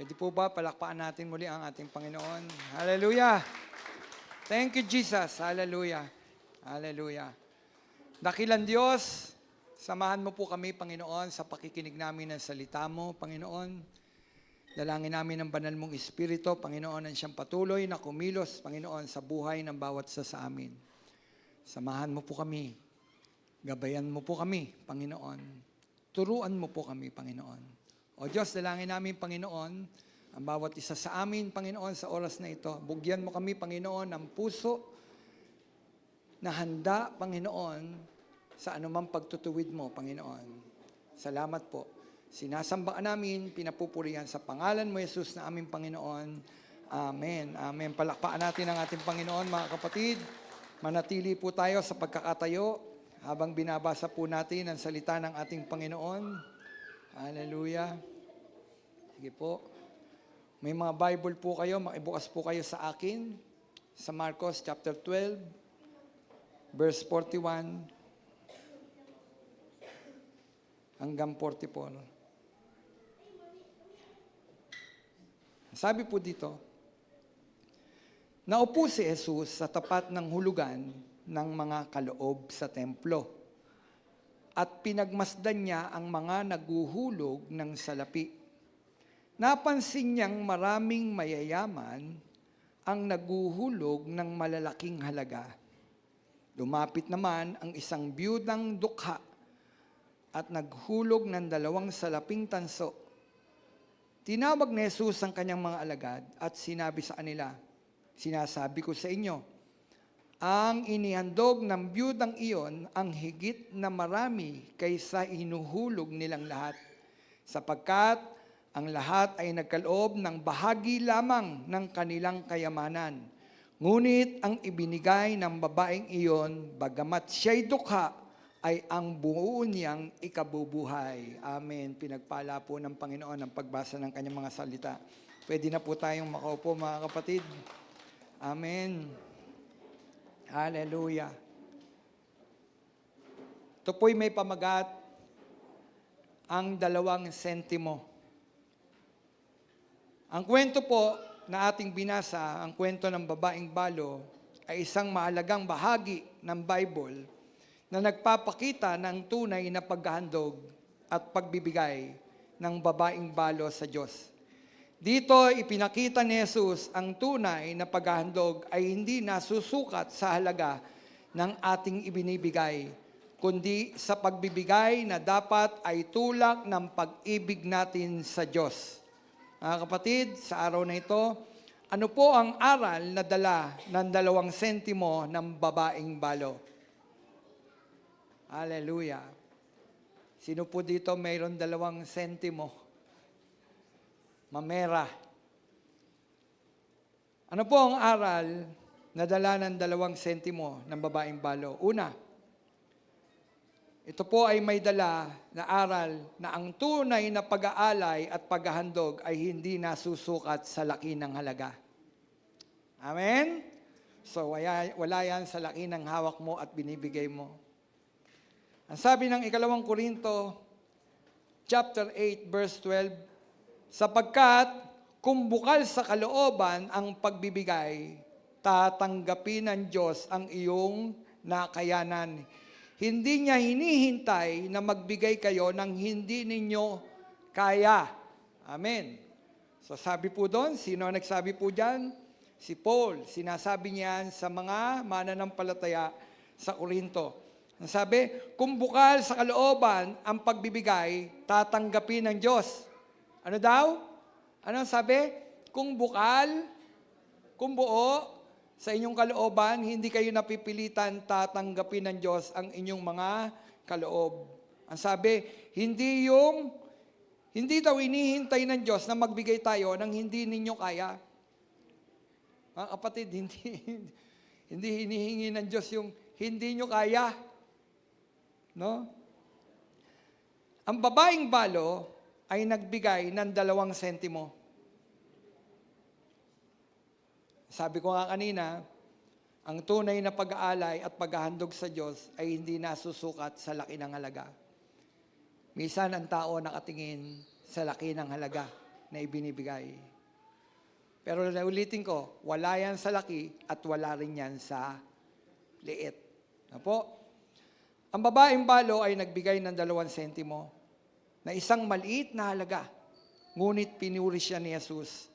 Pwede po ba palakpakan natin muli ang ating Panginoon? Hallelujah! Thank you, Jesus. Hallelujah. Hallelujah. Dakilang Diyos, samahan mo po kami, Panginoon, sa pakikinig namin ng salita mo, Panginoon. Dalangin namin ng banal mong Espiritu, Panginoon, ang siyang patuloy na kumilos, Panginoon, sa buhay ng bawat sa amin. Samahan mo po kami. Gabayan mo po kami, Panginoon. Turuan mo po kami, Panginoon. O Diyos, dalangin namin, Panginoon, ang bawat isa sa amin, Panginoon, sa oras na ito. Bugyan mo kami, Panginoon, ng puso na handa, Panginoon, sa anumang pagtutuwid mo, Panginoon. Salamat po. Sinasamba namin, pinapupurihan sa pangalan mo, Jesus, na aming Panginoon. Amen. Amen. Palakpakan natin ang ating Panginoon, mga kapatid. Manatili po tayo sa pagkakatayo habang binabasa po natin ang salita ng ating Panginoon. Hallelujah. Sige po. May mga Bible po kayo, makibukas po kayo sa akin, sa Marcos chapter 12, verse 41 hanggang 44. Sabi po dito, naupo si Jesus sa tapat ng hulugan ng mga kaloob sa templo at pinagmasdan niya ang mga naguhulog ng salapi. Napansin niyang maraming mayayaman ang naguhulog ng malalaking halaga. Lumapit naman ang isang biyudang dukha at naghulog ng 2 salaping tanso. Tinawag ni Jesus ang kanyang mga alagad at sinabi sa kanila, "Sinasabi ko sa inyo, ang inihandog ng biyudang iyon ang higit na marami kaysa inuhulog nilang lahat, sapagkat ang lahat ay nagkaloob ng bahagi lamang ng kanilang kayamanan. Ngunit ang ibinigay ng babaeng iyon, bagamat siya'y dukha, ay ang buo niyang ikabubuhay." Amen. Pinagpala po ng Panginoon ang pagbasa ng kanyang mga salita. Pwede na po tayong makaupo, mga kapatid. Amen. Hallelujah. Ito po'y may pamagat, ang 2 sentimo. Ang kwento po na ating binasa, ang kwento ng babaeng balo, ay isang mahalagang bahagi ng Bible na nagpapakita ng tunay na paghahandog at pagbibigay ng babaeng balo sa Diyos. Dito ipinakita ni Jesus ang tunay na paghahandog ay hindi nasusukat sa halaga ng ating ibinibigay, kundi sa pagbibigay na dapat ay tulak ng pag-ibig natin sa Diyos. Mga kapatid, sa araw na ito, ano po ang aral na dala ng 2 sentimo ng babaeng balo? Hallelujah. Sino po dito mayroon 2 sentimo? Mamera. Ano po ang aral na dala ng 2 sentimo ng babaeng balo? Una, ito po ay may dala na aral na ang tunay na pag-aalay at paghahandog ay hindi nasusukat sa laki ng halaga. Amen? So, wala yan sa laki ng hawak mo at binibigay mo. Ang sabi ng 2 Korinto, chapter 8, verse 12, sapagkat kung bukal sa kalooban ang pagbibigay, tatanggapin ng Diyos ang iyong nakayanan. Hindi niya hinihintay na magbigay kayo ng hindi ninyo kaya. Amen. So sabi po doon, sino ang nagsabi po dyan? Si Paul. Sinasabi niyan sa mga mananampalataya sa Korinto. Ang sabi, kung bukal sa kalooban ang pagbibigay, tatanggapin ng Diyos. Ano daw? Ano sabi? Kung bukal, kung buo, sa inyong kalooban, hindi kayo napipilitan, tatanggapin ng Diyos ang inyong mga kaloob. Ang sabi, hindi daw inihintay ng Diyos na magbigay tayo ng hindi ninyo kaya. Mga kapatid, hindi hinihingi ng Diyos yung hindi nyo kaya. No? Ang babaeng balo ay nagbigay ng 2 sentimo. Sabi ko nga kanina, ang tunay na pag-aalay at paghahandog sa Diyos ay hindi nasusukat sa laki ng halaga. Minsan ang tao nakatingin sa laki ng halaga. na ibinibigay. Pero naulitin ko, wala yan sa laki at wala rin yan sa liit. Apo? Ang babaeng balo ay nagbigay ng 2 sentimo na isang maliit na halaga. Ngunit pinuri siya ni Jesus.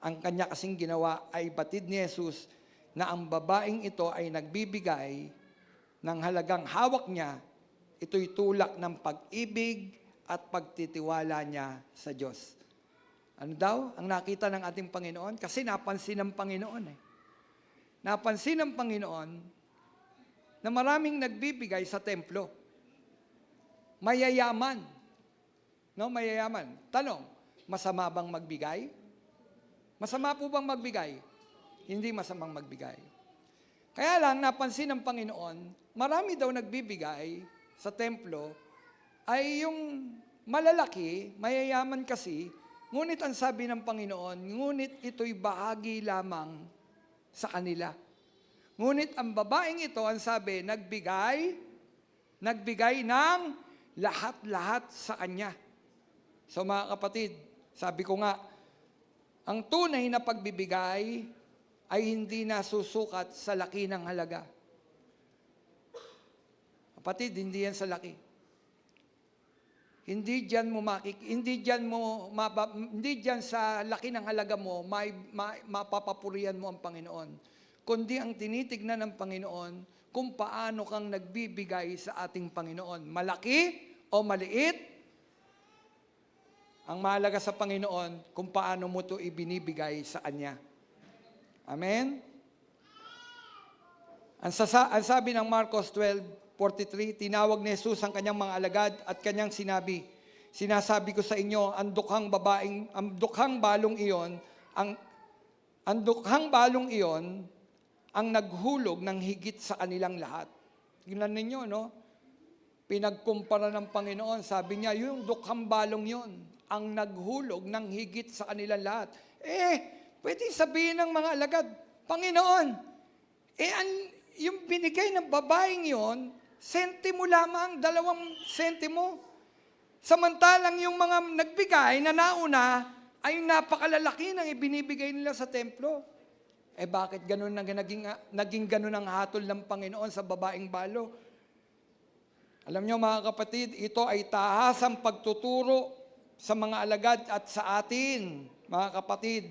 Ang kanya kasing ginawa ay batid ni Jesus na ang babaeng ito ay nagbibigay ng halagang hawak niya. Ito'y tulak ng pag-ibig at pagtitiwala niya sa Diyos. Ano daw ang nakita ng ating Panginoon? Kasi napansin ng Panginoon Napansin ng Panginoon na maraming nagbibigay sa templo. Mayayaman. No, mayayaman. Tanong, masama bang magbigay? Masama po bang magbigay? Hindi masamang magbigay. Kaya lang, napansin ng Panginoon, marami daw nagbibigay sa templo ay yung malalaki, mayayaman kasi, ngunit ang sabi ng Panginoon, ngunit ito'y bahagi lamang sa kanila. Ngunit ang babaeng ito, ang sabi, nagbigay ng lahat-lahat sa kanya. So mga kapatid, sabi ko nga, ang tunay na pagbibigay ay hindi nasusukat sa laki ng halaga. Kapatid, hindi yan sa laki. Hindi diyan sa laki ng halaga mo mapapapurihan mo ang Panginoon. Kundi ang tinitignan ng Panginoon kung paano kang nagbibigay sa ating Panginoon. Malaki o maliit, ang mahalaga sa Panginoon kung paano mo ito ibinibigay sa Kanya. Amen? Ang sabi ng Marcos 12:43, tinawag ni Jesus ang kanyang mga alagad at kanyang sinabi, sinasabi ko sa inyo, ang dukhang balong iyon, ang naghulog ng higit sa kanilang lahat. Tingnan ninyo, no? Pinagkumpara ng Panginoon, sabi niya, yung dukhang balong yon, ang naghulog ng higit sa kanilang lahat. Pwede sabihin ng mga alagad, Panginoon, yung binigay ng babaeng yon, sentimo lamang, 2 sentimo. Samantalang yung mga nagbigay na nauna ay napakalalaki ng ibinibigay nila sa templo. Bakit ganun naging ganun ang hatol ng Panginoon sa babaeng balo? Alam nyo mga kapatid, ito ay tahasang pagtuturo sa mga alagad at sa atin, mga kapatid.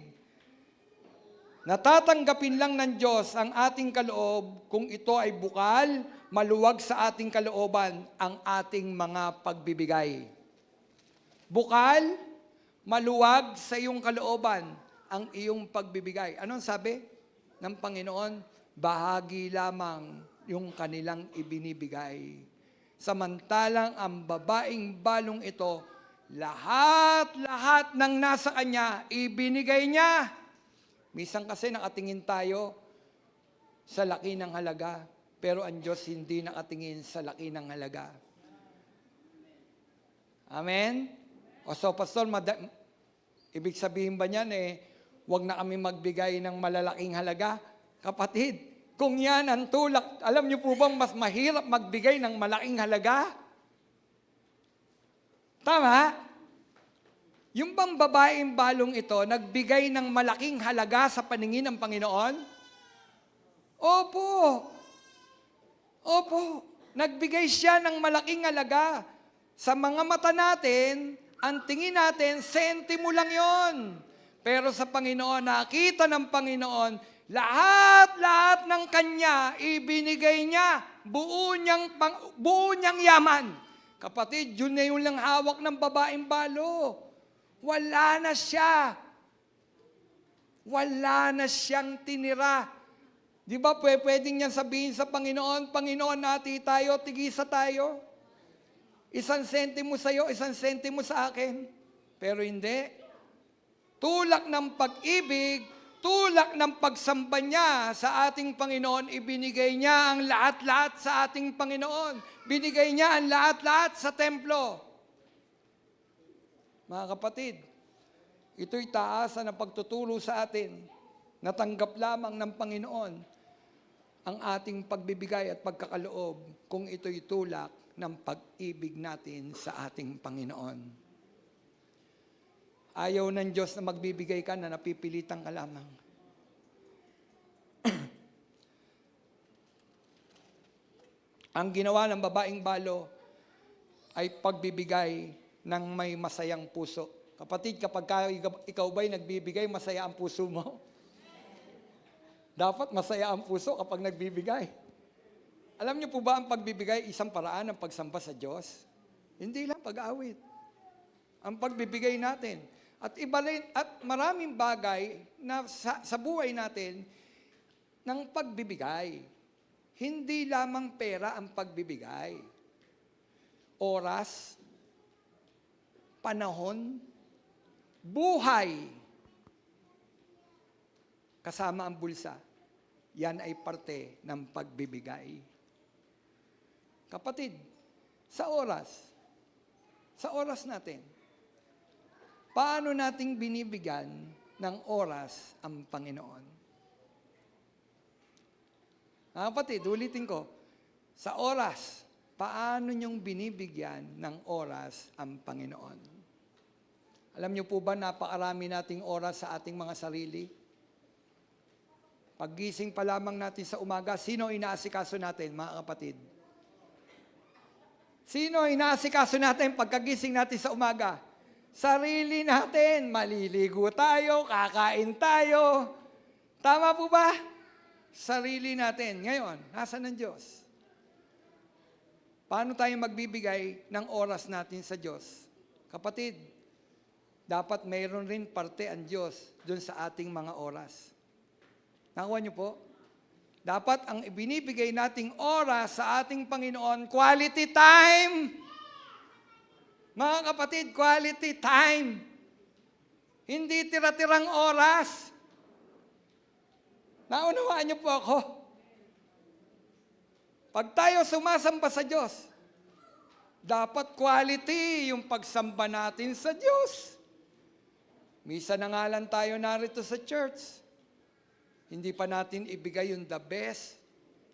Natatanggapin lang ng Diyos ang ating kaloob kung ito ay bukal, maluwag sa ating kalooban ang ating mga pagbibigay. Bukal, maluwag sa iyong kalooban ang iyong pagbibigay. Anong sabi ng Panginoon? Bahagi lamang yung kanilang ibinibigay. Samantalang ang babaeng balong ito, lahat ng nasa kanya, ibinigay niya. Minsan kasi nakatingin tayo sa laki ng halaga, pero ang Diyos hindi nakatingin sa laki ng halaga. Amen? So, Pastor, ibig sabihin ba niyan, huwag na kami magbigay ng malalaking halaga? Kapatid, kung yan ang tulak, alam niyo po bang mas mahirap magbigay ng malaking halaga? Tama? Yung bang babaeng balong ito, nagbigay ng malaking halaga sa paningin ng Panginoon? Opo. Nagbigay siya ng malaking halaga. Sa mga mata natin, ang tingin natin, sentimo lang yon. Pero sa Panginoon, nakita ng Panginoon, lahat ng Kanya, ibinigay niya, buo niyang yaman. Kapatid, yun na yung lang hawak ng babaeng balo. Wala na siya. Wala na siyang tinira. Di ba pwedeng niyan sabihin sa Panginoon, Panginoon, nati tayo, tigisa tayo. 1 sentimo sa iyo, 1 sentimo sa akin. Pero hindi. Tulak ng pag-ibig, tulak ng pagsamba niya sa ating Panginoon, ibinigay niya ang lahat-lahat sa ating Panginoon. Binigay niya ang lahat-lahat sa templo. Mga kapatid, ito'y taasan na pagtuturo sa atin. Natanggap lamang ng Panginoon ang ating pagbibigay at pagkakaloob kung ito'y tulak ng pag-ibig natin sa ating Panginoon. Ayaw ng Diyos na magbibigay ka na napipilitan ka lamang. Ang ginawa ng babaeng balo ay pagbibigay ng may masayang puso. Kapatid, kapag ikaw ba'y nagbibigay, masaya ang puso mo? Dapat masaya ang puso kapag nagbibigay. Alam niyo po ba ang pagbibigay isang paraan ng pagsamba sa Diyos? Hindi lang pag-awit. Ang pagbibigay natin. At iba rin, at maraming bagay na sa buhay natin ng pagbibigay. Hindi lamang pera ang pagbibigay. Oras, panahon, buhay, kasama ang bulsa. Yan ay parte ng pagbibigay. Kapatid, sa oras natin, paano nating binibigyan ng oras ang Panginoon? Kapatid, ulitin ko, sa oras, paano niyong binibigyan ng oras ang Panginoon? Alam niyo po ba, napakarami nating oras sa ating mga sarili? Paggising pa lamang natin sa umaga, sino inaasikaso natin, mga kapatid? Sino inaasikaso natin pagkagising natin sa umaga? Sarili natin. Maliligo tayo, kakain tayo. Tama po ba? Sarili natin. Ngayon, nasaan ang Diyos? Paano tayo magbibigay ng oras natin sa Diyos? Kapatid, dapat mayroon rin parte ang Diyos dun sa ating mga oras. Nakuha niyo po? Dapat ang ibinibigay nating oras sa ating Panginoon, quality time. Mga kapatid, quality time. Hindi tira-tirang oras. Naunawaan niyo po ako. Pag tayo sumasamba sa Diyos, dapat quality yung pagsamba natin sa Diyos. Misa na nga lang tayo narito sa church. Hindi pa natin ibigay yung the best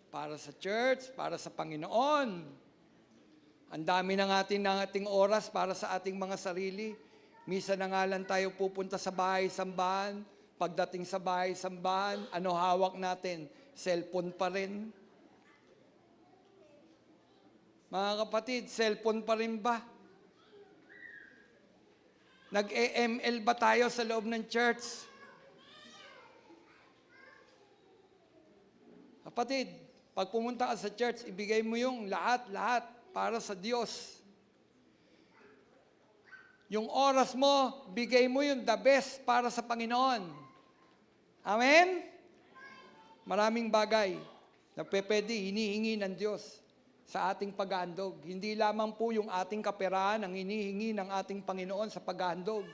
para sa church, para sa Panginoon. Ang dami ng ating oras para sa ating mga sarili. Misa na nga lang tayo pupunta sa bahay-sambahan. Pagdating sa bahay-sambahan, ano hawak natin? Cellphone pa rin. Mga kapatid, cellphone pa rin ba? Nag-EML ba tayo sa loob ng church? Kapatid, pag pumunta ka sa church, ibigay mo yung lahat para sa Diyos. Yung oras mo, bigay mo yung the best para sa Panginoon. Amen? Maraming bagay na pwede hinihingi ng Diyos sa ating pag-aandog. Hindi lamang po yung ating kaperahan ang hinihingi ng ating Panginoon sa pag-aandog.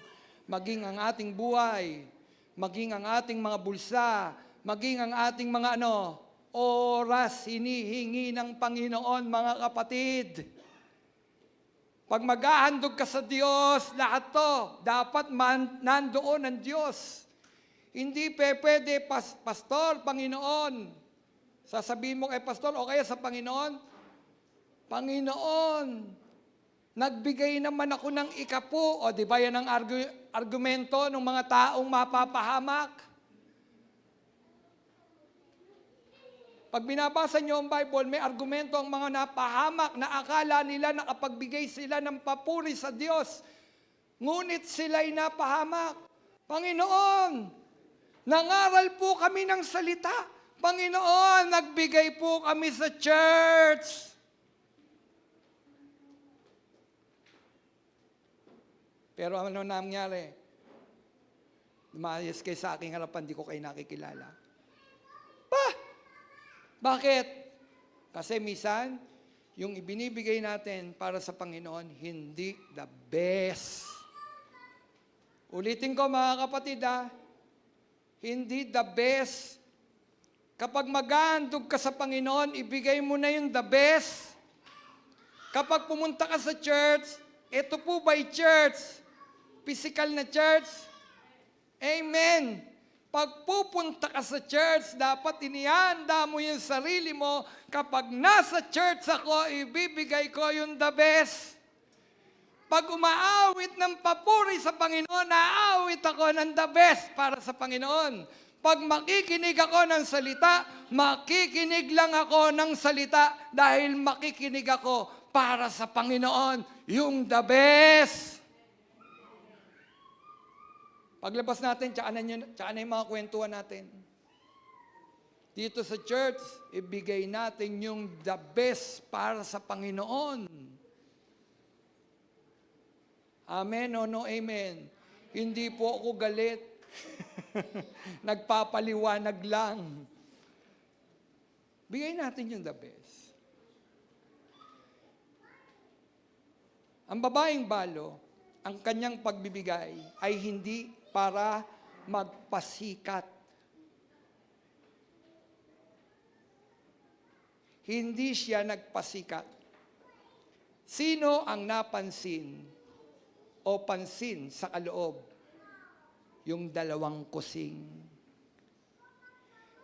Maging ang ating buhay, maging ang ating mga bulsa, maging ang ating mga oras hinihingi ng Panginoon, mga kapatid. Pag mag-ahandog ka sa Diyos, lahat to, dapat nandoon ang Diyos. Hindi pwede, Pastor, Panginoon. Sasabihin mo kay Pastor o kaya sa Panginoon, Panginoon, nagbigay naman ako ng ikapu. O di ba yan ang argumento ng mga taong mapapahamak? Pag binabasa niyo ang Bible, may argumento ang mga napahamak na akala nila nakapagbigay sila ng papuri sa Diyos. Ngunit sila'y napahamak. Panginoon, nangaral po kami ng salita. Panginoon, nagbigay po kami sa church. Pero ano nangyari? Lumayas kayo sa aking harapan, di ko kayo nakikilala. Bakit? Kasi minsan, yung ibinibigay natin para sa Panginoon, hindi the best. Ulitin ko mga kapatid, hindi the best. Kapag mag-aandog ka sa Panginoon, ibigay mo na yung the best. Kapag pumunta ka sa church, ito po ba'y church? Physical na church? Amen. Pag pupunta ka sa church, dapat inihanda mo yung sarili mo. Kapag nasa church ako, ibibigay ko yung the best. Pag umaawit ng papuri sa Panginoon, naaawit ako ng the best para sa Panginoon. Pag makikinig ako ng salita, makikinig lang ako ng salita dahil makikinig ako para sa Panginoon, yung the best. Paglabas natin, tsaka na yung mga kwentuhan natin. Dito sa church, ibigay natin yung the best para sa Panginoon. Amen o no amen? Hindi po ako galit. Nagpapaliwanag lang. Bigay natin yung the best. Ang babaeng balo, ang kanyang pagbibigay ay hindi para magpasikat. Hindi siya nagpasikat. Sino ang napansin o pansin sa kaloob? Yung dalawang kusing.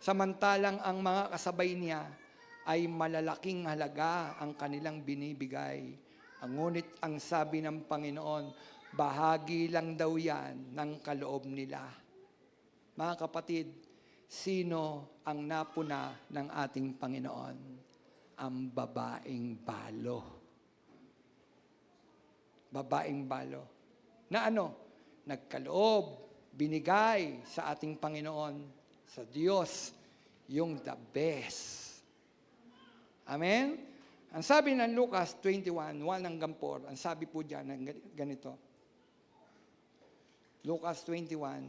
Samantalang ang mga kasabay niya ay malalaking halaga ang kanilang binibigay. Ngunit ang sabi ng Panginoon, bahagi lang daw yan ng kaloob nila. Mga kapatid, sino ang napuna ng ating Panginoon? Ang babaeng balo. Babaeng balo. Na ano? Nagkaloob, binigay sa ating Panginoon, sa Diyos, yung the best. Amen? Ang sabi ng Lucas 21, 1 hanggang 4, ang sabi po dyan, ganito. Lucas 21,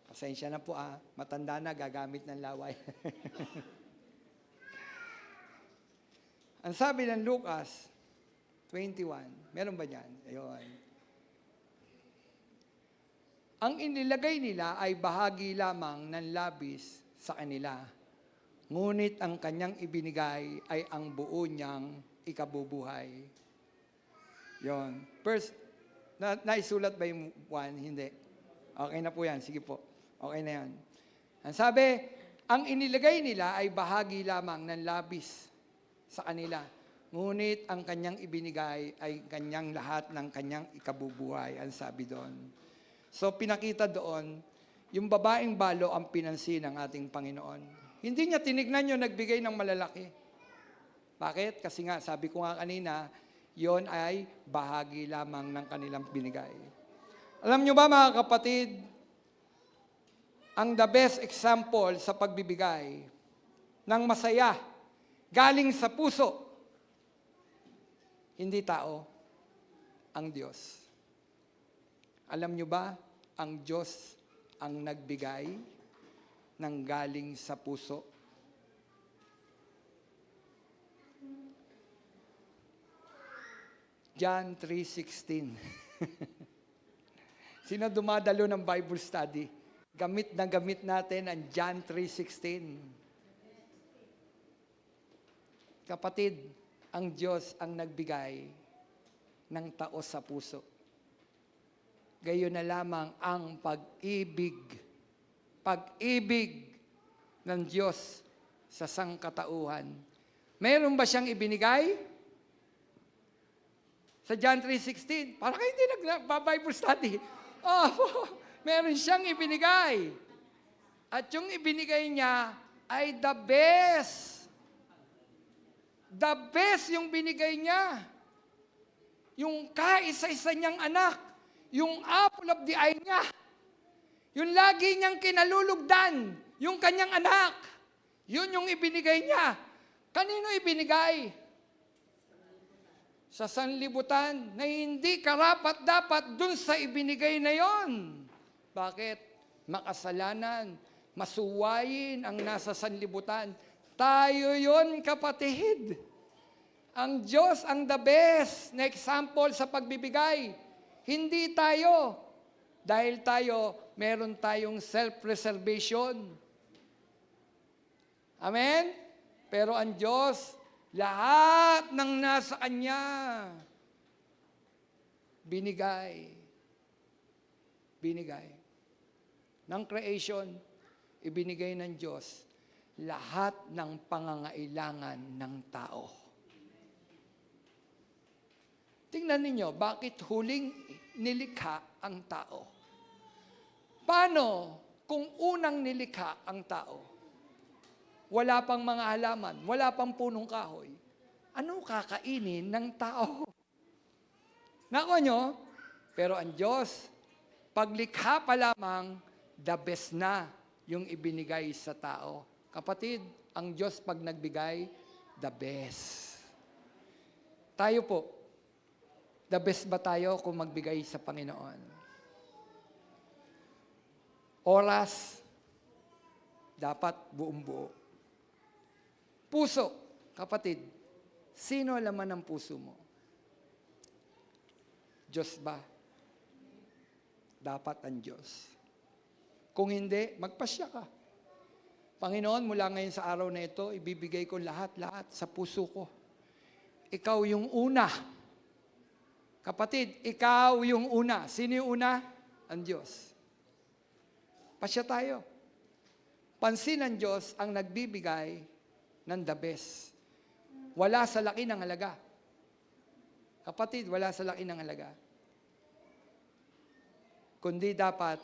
pasensya na po matanda na, gagamit ng laway. Ang sabi ng Lucas 21, meron ba dyan? Ayun. Ang inilagay nila ay bahagi lamang ng labis sa kanila. Ngunit ang kanyang ibinigay ay ang buo niyang ikabubuhay. Yon. First, naisulat ba yung 1? Hindi. Okay na po yan. Sige po. Okay na yan. Ang sabi, ang inilagay nila ay bahagi lamang ng labis sa kanila. Ngunit ang kanyang ibinigay ay kanyang lahat ng kanyang ikabubuhay. Ang sabi doon. So pinakita doon, yung babaeng balo ang pinansin ng ating Panginoon. Hindi niya tinignan yung nagbigay ng malalaki. Bakit? Kasi nga, sabi ko nga kanina, yon ay bahagi lamang ng kanilang binigay. Alam nyo ba mga kapatid, ang the best example sa pagbibigay ng masaya, galing sa puso, hindi tao, ang Diyos. Alam nyo ba, ang Diyos ang nagbigay ng galing sa puso. John 3:16. Sino dumadalo ng Bible study? Gamit na gamit natin ang John 3:16. Kapatid, ang Diyos ang nagbigay ng tao sa puso. Gayon na lamang ang pag-ibig ng Diyos sa sangkatauhan. Mayroon ba siyang ibinigay? Sa John 3:16, para kayo hindi nag-Bible study. Meron siyang ibinigay. At yung ibinigay niya ay the best. The best yung binigay niya. Yung kaisa-isa niyang anak. Yung apple of the eye niya. Yung lagi niyang kinalulugdan. Yung kanyang anak. Yun yung ibinigay niya. Kanino ibinigay? Sa sanlibutan na hindi karapat-dapat dun sa ibinigay na yon. Bakit? Makasalanan, masuwayin ang nasa sanlibutan. Tayo yon, kapatid. Ang Diyos ang the best na example sa pagbibigay. Hindi tayo. Dahil tayo, meron tayong self-preservation. Amen? Pero ang Diyos, lahat ng nasa Kanya, binigay. Binigay. Ng creation, ibinigay ng Diyos. lahat ng pangangailangan ng tao. Tingnan ninyo, bakit huling nilikha ang tao? Paano kung unang nilikha ang tao? Wala pang mga halaman, wala pang punong kahoy. Ano kakainin ng tao? Nako nyo, pero ang Diyos, paglikha pa lamang, the best na yung ibinigay sa tao. Kapatid, ang Diyos pag nagbigay, the best. Tayo po, the best ba tayo kung magbigay sa Panginoon? Oras, dapat buong buo. Puso, kapatid, sino laman ang puso mo? Diyos ba? Dapat ang Diyos. Kung hindi, magpasya ka. Panginoon, mula ngayon sa araw na ito, ibibigay ko lahat-lahat sa puso ko. Ikaw yung una. Kapatid, ikaw yung una. Sino yung una? Ang Diyos. Pasya tayo. Pansin ng Diyos ang nagbibigay ng the best. Wala sa laki ng halaga. Kapatid, wala sa laki ng halaga. Kundi dapat,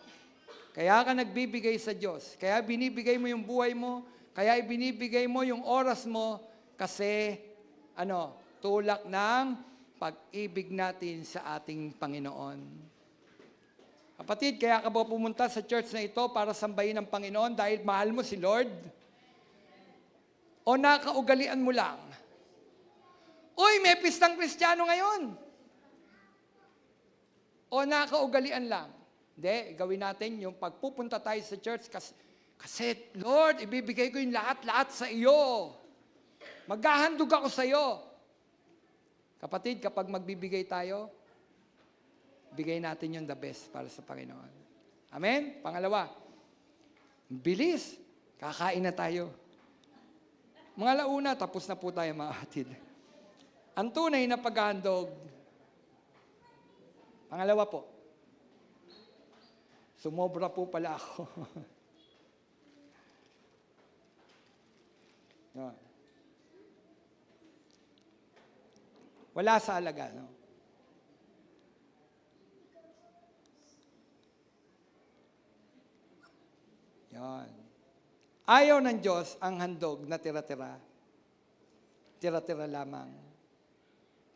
kaya ka nagbibigay sa Diyos, kaya binibigay mo yung buhay mo, kaya ibinibigay mo yung oras mo, kasi, tulak ng pag-ibig natin sa ating Panginoon. Kapatid, kaya ka ba pumunta sa church na ito para sambahin ang Panginoon dahil mahal mo si Lord? O nakaugalian mo lang? Uy, may pistang Kristiyano ngayon. O nakaugalian lang? Hindi, gawin natin yung pagpupunta tayo sa church kasi Lord, ibibigay ko yung lahat-lahat sa iyo. Maghahandog ako sa iyo. Kapatid, kapag magbibigay tayo, bigay natin yung the best para sa Panginoon. Amen? Pangalawa, bilis, kakain na tayo. Mga launa, tapos na po tayo mga kapatid. Ang tunay na paghahandog, pangalawa po, sumobra po pala ako. No. Wala sa alaga, no? Yan. Ayaw ng Diyos ang handog na tira-tira. Tira-tira lamang.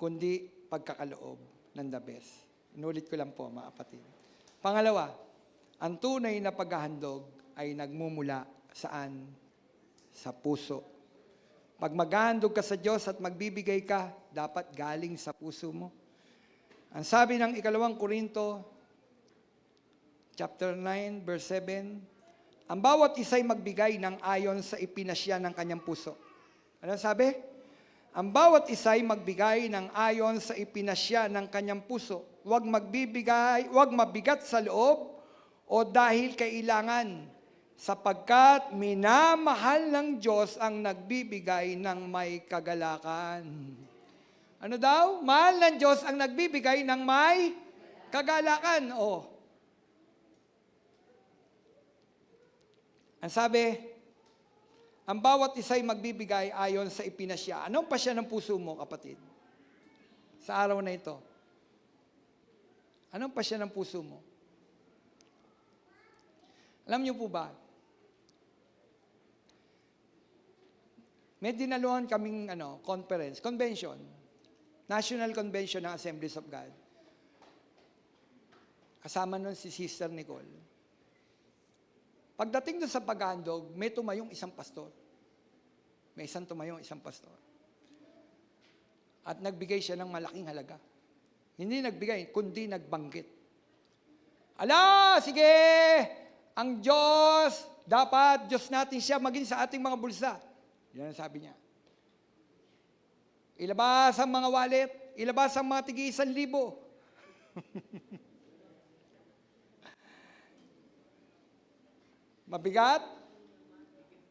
Kundi pagkakaloob ng the best. Inulit ko lang po, mga kapatid. Pangalawa, ang tunay na paghahandog ay nagmumula saan? Sa puso. Pag maghahandog ka sa Diyos at magbibigay ka, dapat galing sa puso mo. Ang sabi ng 2 Korinto, chapter 9, verse 7, ang bawat isa'y magbigay ng ayon sa ipinasya ng kanyang puso. Ano sabi? Ang bawat isa'y magbigay ng ayon sa ipinasya ng kanyang puso. Huwag mabigat sa loob o dahil kailangan, sapagkat minamahal ng Diyos ang nagbibigay ng may kagalakan. Ano daw? Mahal ng Diyos ang nagbibigay ng may kagalakan. Ang sabi, ang bawat isa'y magbibigay ayon sa ipinasya. Anong pasya ng puso mo, kapatid? Sa araw na ito. Anong pasya ng puso mo? Alam niyo po ba? May dinaluhan kaming convention, National Convention ng Assemblies of God. Kasama nun si Sister Nicole. Pagdating doon sa paghandog, may tumayong isang pastor. May isang tumayong isang pastor. At nagbigay siya ng malaking halaga. Hindi nagbigay, kundi nagbanggit. Sige! Ang Diyos, dapat Diyos natin siya maging sa ating mga bulsa. Yan ang sabi niya. Ilabas ang mga wallet, ilabas ang mga tig-1,000. Mabigat?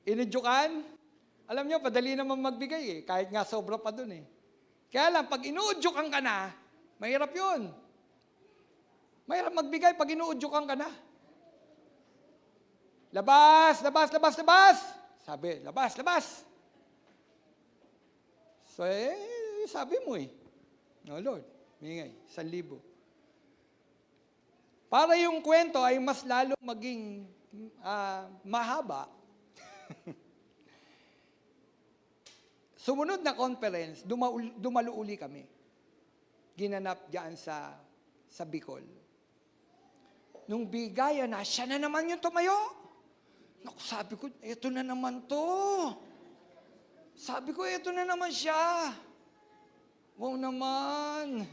Inudyukan? Alam nyo, padali naman magbigay kahit nga sobra pa dun Kaya lang, pag inuudyukan ka na, mahirap yun. Mahirap magbigay pag inuudyukan ka na. Labas, labas, labas, labas! Sabi, labas, labas! So, sabi mo no Lord, bigay, 1,000. Para yung kwento ay mas lalong maging mahaba, sumunod na conference, dumalo uli kami. Ginanap diyan sa Bicol. Nung bigayan na, siya na naman yung tumayo. Naku, sabi ko, eto na naman to. Sabi ko, eto na naman siya. Wow naman.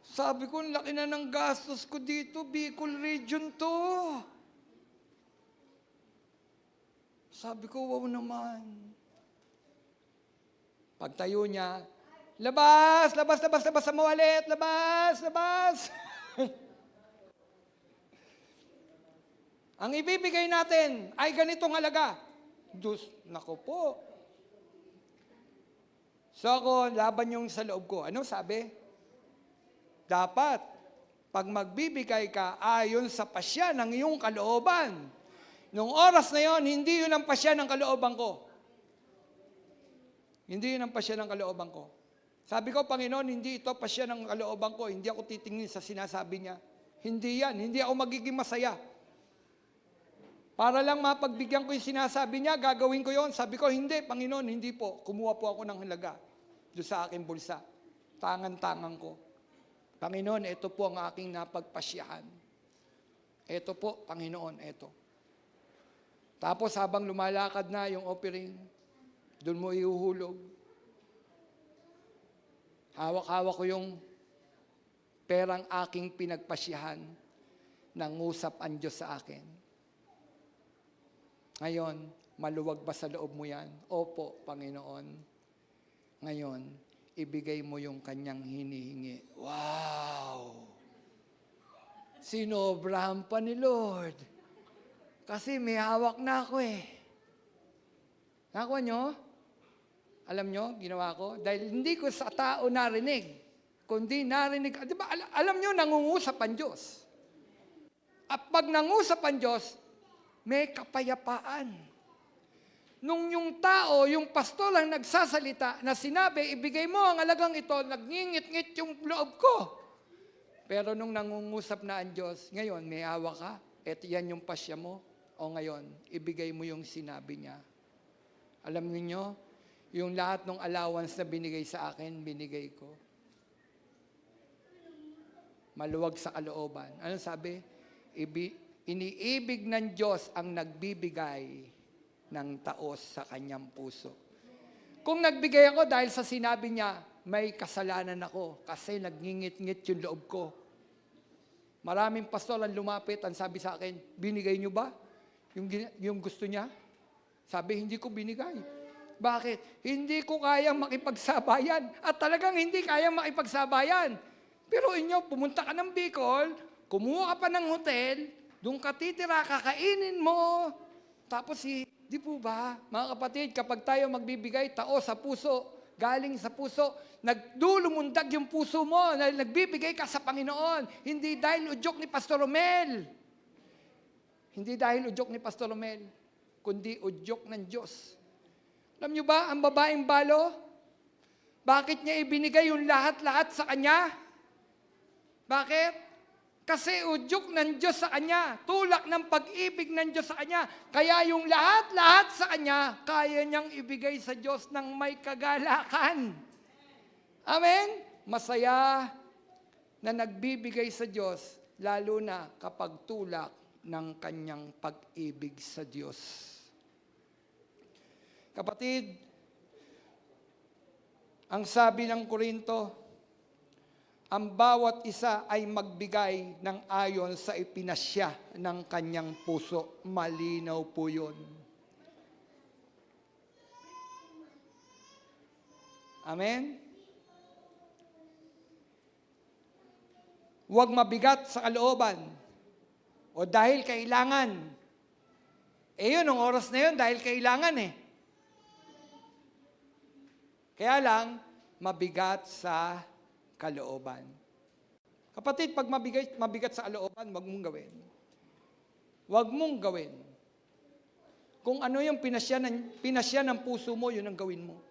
Sabi ko, laki na ng gastos ko dito, Bicol region to. Sabi ko, wow naman. Pagtayo niya, labas, labas, labas, labas sa mawalit, labas, labas. Ang ibibigay natin ay ganitong halaga. Nako po. So ako, laban yung sa loob ko. Ano sabi? Dapat, pag magbibigay ka ayon sa pasya ng iyong kalooban, nung oras na yon, hindi yun ang pasya ng kalooban ko. Hindi yun ang pasya ng kalooban ko. Sabi ko, Panginoon, hindi ito pasya ng kalooban ko. Hindi ako titingin sa sinasabi niya. Hindi yan. Hindi ako magiging masaya. Para lang mapagbigyan ko yung sinasabi niya, gagawin ko yon. Sabi ko, hindi, Panginoon, hindi po. Kumuha po ako ng halaga doon sa aking bulsa. Tangan-tangan ko. Panginoon, ito po ang aking napagpasyahan. Ito po, Panginoon, ito. Tapos habang lumalakad na yung offering, doon mo ihuhulog. Hawak-hawak ko yung perang aking pinagpasyahan. Nangusap ang Diyos sa akin. Ngayon, maluwag ba sa loob mo yan? Opo, Panginoon. Ngayon, ibigay mo yung kanyang hinihingi. Wow! Sinobrahan pa ni Lord. Kasi may hawak na ako Nakuha nyo? Alam nyo, ginawa ko? Dahil hindi ko sa tao narinig, kundi narinig. Di ba, alam nyo, nangungusap ang Diyos. At pag nangusap ang Diyos, may kapayapaan. Nung yung tao, yung pastor lang nagsasalita na sinabi, ibigay mo ang halagang ito, nagngingit-ngit yung loob ko. Pero nung nangungusap na ang Diyos, ngayon, may awa ka, eto yan yung pasya mo, o ngayon, ibigay mo yung sinabi niya. Alam niyo, yung lahat ng allowance na binigay sa akin, binigay ko. Maluwag sa kalooban. Ano sabi? Iniibig ng Diyos ang nagbibigay ng taos sa kanyang puso. Kung nagbigay ako dahil sa sinabi niya, may kasalanan ako kasi nagngingit-ngit yung loob ko. Maraming pastor ang lumapit, ang sabi sa akin, binigay niyo ba yung gusto niya? Sabi, hindi ko binigay. Bakit? Hindi ko kayang makipagsabayan. At talagang hindi kayang makipagsabayan. Pero inyo, pumunta ka ng Bicol, kumuha ka pa ng hotel, doon ka titira, kakainin mo. Tapos di po ba, mga kapatid, kapag tayo magbibigay, tao sa puso, galing sa puso, nagdulumundag yung puso mo, nagbibigay ka sa Panginoon. Hindi dahil udyok ni Pastor Romel. Hindi dahil udyok ni Pastor Romel, kundi udyok ng Diyos. Alam niyo ba, ang babaeng balo, bakit niya ibinigay yung lahat-lahat sa kanya? Bakit? Kasi udyok ng Diyos sa kanya, tulak ng pag-ibig ng Diyos sa kanya. Kaya yung lahat-lahat sa kanya, kaya niyang ibigay sa Diyos ng may kagalakan. Amen? Masaya na nagbibigay sa Diyos, lalo na kapag tulak ng kanyang pag-ibig sa Diyos. Kapatid, ang sabi ng Korinto, ang bawat isa ay magbigay ng ayon sa ipinasya ng kanyang puso. Malinaw po yun. Amen? Huwag mabigat sa kalooban o dahil kailangan. Yun, ang oras na yun, dahil kailangan Kaya lang, mabigat sa kalooban. Kapatid, pag mabigat sa kalooban, wag mong gawin. Wag mong gawin. Kung ano yung pinasya ng puso mo, yun ang gawin mo.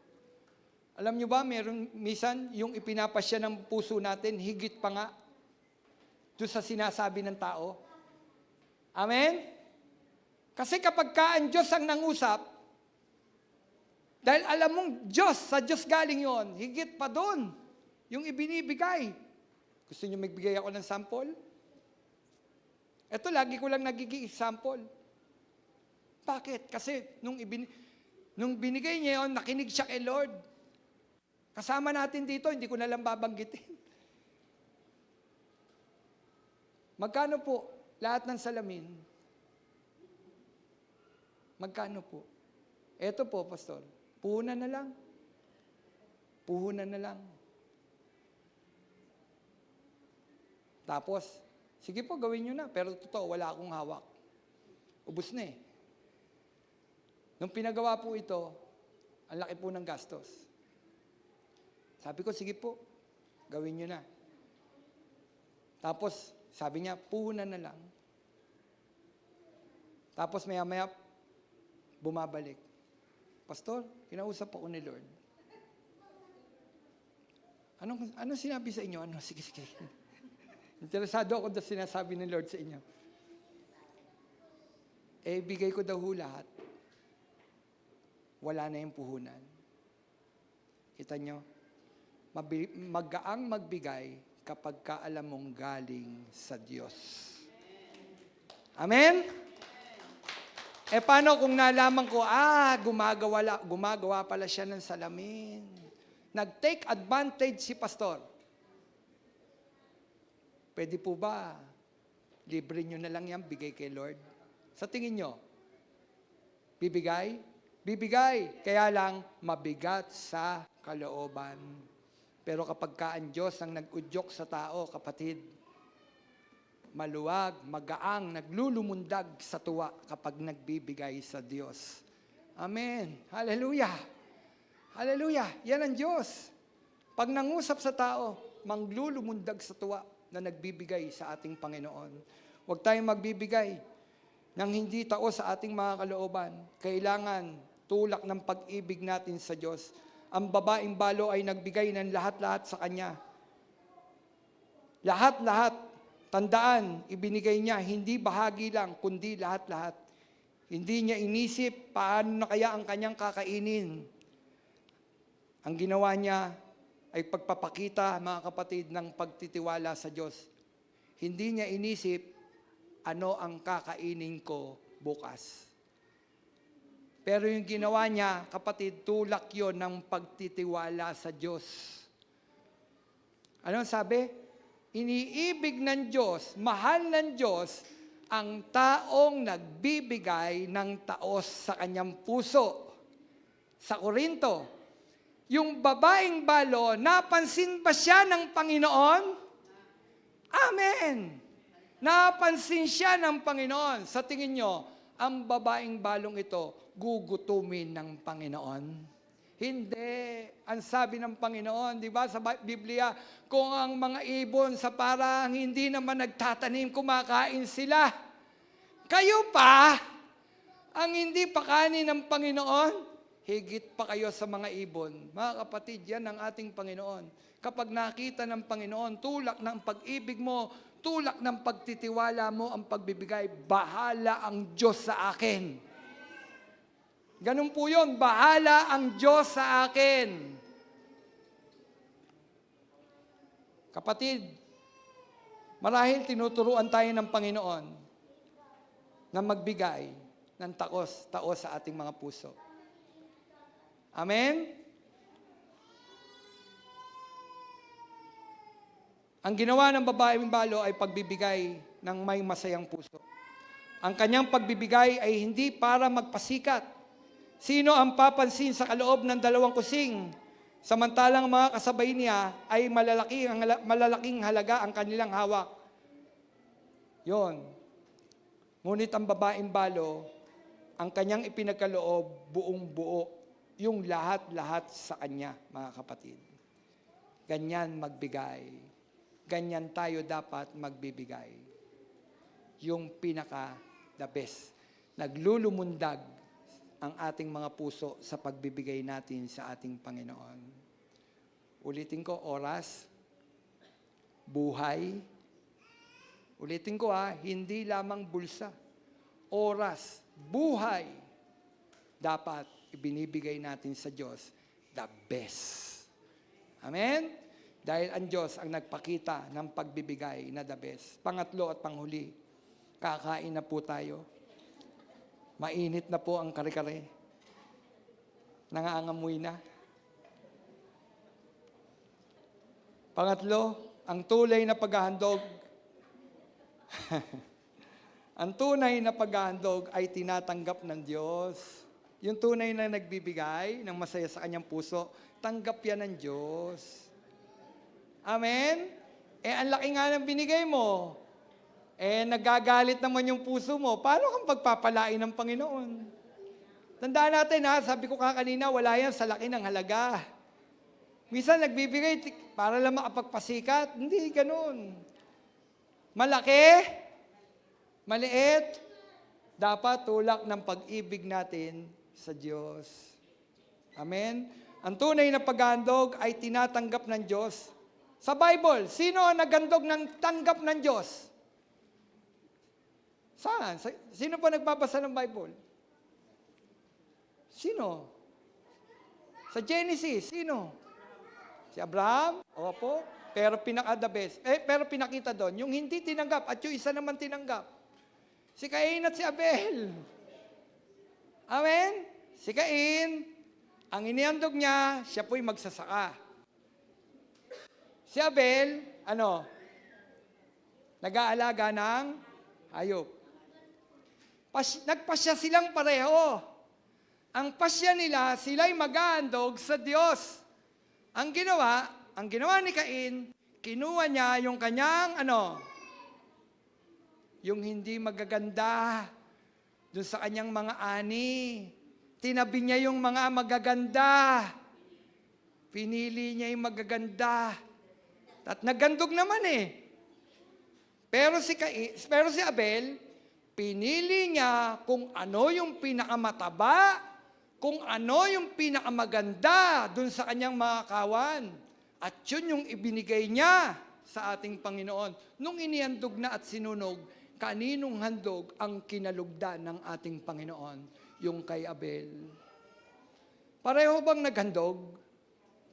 Alam nyo ba, meron minsan yung ipinapasya ng puso natin, higit pa nga doon sa sinasabi ng tao. Amen? Kasi kapag ang Diyos ang nangusap, dahil alam mong Diyos, sa Diyos galing yon, higit pa doon, yung ibinibigay. Gusto nyo magbigay ako ng sample? Ito, lagi ko lang nagiging example. Bakit? Kasi nung binigay niya yon, nakinig siya kay Lord. Kasama natin dito, hindi ko na lang babanggitin. Magkano po lahat ng salamin? Magkano po? Eto po, Pastor. Puhunan na lang. Puhunan na lang. Tapos, sige po, gawin nyo na. Pero totoo, wala akong hawak. Ubus na eh. Nung pinagawa po ito, ang laki po ng gastos. Sabi ko, sige po, gawin nyo na. Tapos, sabi niya, puhunan na lang. Tapos maya-maya, bumabalik. Pastor, kinausap ako ni Lord. Anong sinabi sa inyo? Sige. Interesado ako sa sinasabi ni Lord sa inyo. Bigay ko daw lahat. Wala na yung puhunan. Kita nyo? Magaang magbigay kapag alam mong galing sa Diyos. Amen? Paano kung nalaman ko, gumagawa pala siya ng salamin. Nag-take advantage si pastor. Pwede po ba, libre nyo na lang yan, bigay kay Lord? Sa tingin nyo, bibigay? Bibigay, kaya lang mabigat sa kalooban. Pero kapag ang Diyos ang nag-udyok sa tao, kapatid, maluwag, magaang, naglulumundag sa tuwa kapag nagbibigay sa Diyos. Amen. Hallelujah. Hallelujah. Yan ang Diyos. Pag nangusap sa tao, manglulumundag sa tuwa na nagbibigay sa ating Panginoon. Huwag tayong magbibigay ng hindi tao sa ating mga kalooban. Kailangan tulak ng pag-ibig natin sa Diyos. Ang babaeng balo ay nagbigay ng lahat-lahat sa Kanya. Lahat-lahat. Tandaan, ibinigay niya, hindi bahagi lang, kundi lahat-lahat. Hindi niya inisip paano na kaya ang kanyang kakainin. Ang ginawa niya ay pagpapakita, mga kapatid, ng pagtitiwala sa Diyos. Hindi niya inisip ano ang kakainin ko bukas. Pero yung ginawa niya, kapatid, tulak yon ng pagtitiwala sa Diyos. Ano sabi? Iniibig ng Diyos, mahal ng Diyos, ang taong nagbibigay ng taos sa kanyang puso. Sa Korinto, yung babaeng balo, napansin ba siya ng Panginoon? Amen! Napansin siya ng Panginoon. Sa tingin nyo, ang babaeng balong ito, gugutumin ng Panginoon? Hindi. Ang sabi ng Panginoon, di ba, sa Biblia, kung ang mga ibon sa parang hindi naman nagtatanim, kumakain sila. Kayo pa, ang hindi pa kanin ng Panginoon, higit pa kayo sa mga ibon. Mga kapatid, yan ang ating Panginoon. Kapag nakita ng Panginoon, tulak ng pag-ibig mo, tulak ng pagtitiwala mo, ang pagbibigay, bahala ang Diyos sa akin. Ganun po yun, bahala ang Diyos sa akin. Kapatid, marahil tinuturuan tayo ng Panginoon na magbigay ng taos sa ating mga puso. Amen? Ang ginawa ng babaeng balo ay pagbibigay ng may masayang puso. Ang kanyang pagbibigay ay hindi para magpasikat. Sino ang papansin sa kaloob ng dalawang kusing? Samantalang mga kasabay niya ay malalaking halaga ang kanilang hawak. Yon. Ngunit ang babaeng balo, ang kanyang ipinagkaloob buong buo, yung lahat-lahat sa kanya, mga kapatid. Ganyan magbigay. Ganyan tayo dapat magbibigay. Yung pinaka the best. Naglulumundag ang ating mga puso sa pagbibigay natin sa ating Panginoon. Ulitin ko, oras, buhay. Ulitin ko hindi lamang bulsa. Oras, buhay. Dapat ibinibigay natin sa Diyos the best. Amen? Dahil ang Diyos ang nagpakita ng pagbibigay na the best. Pangatlo at panghuli, kakain na po tayo. Mainit na po ang kare-kare. Nangangamoy na. Pangatlo, ang tunay na paghahandog. Ang tunay na paghahandog ay tinatanggap ng Diyos. Yung tunay na nagbibigay ng masaya sa kanyang puso, tanggap yan ng Diyos. Amen? Ang laki nga ng binigay mo. Nagagalit naman yung puso mo. Paano kang pagpapalain ng Panginoon? Tandaan natin sabi ko kanina, wala yan sa laki ng halaga. Minsan nagbibigay para lang makapagpasikat. Hindi ganun. Malaki, maliit, dapat tulak ng pag-ibig natin sa Diyos. Amen? Ang tunay na paghandog ay tinatanggap ng Diyos. Sa Bible, sino ang naghandog ng tanggap ng Diyos? Saan? Sino pa nagbabasa ng Bible? Sino? Sa Genesis, sino? Si Abraham? Opo. Pero pinaka-the best. Pero pinakita doon, yung hindi tinanggap at yung isa naman tinanggap. Si Cain at si Abel. Amen? Si Cain, ang inihandog niya, siya po'y magsasaka. Si Abel, nag-aalaga ng hayop. Nagpasya silang pareho. Ang pasya nila, sila'y mag-aandog sa Diyos. Ang ginawa ni Cain, kinuha niya yung kanyang, yung hindi magaganda, dun sa kanyang mga ani. Tinabi niya yung mga magaganda. Pinili niya yung magaganda. At nagandog naman Pero si Abel, pinili niya kung ano yung pinakamataba, kung ano yung pinakamaganda dun sa kanyang mga kawan. At yun yung ibinigay niya sa ating Panginoon. Nung inihandog na at sinunog, kaninong handog ang kinalugdan ng ating Panginoon? Yung kay Abel. Pareho bang naghandog?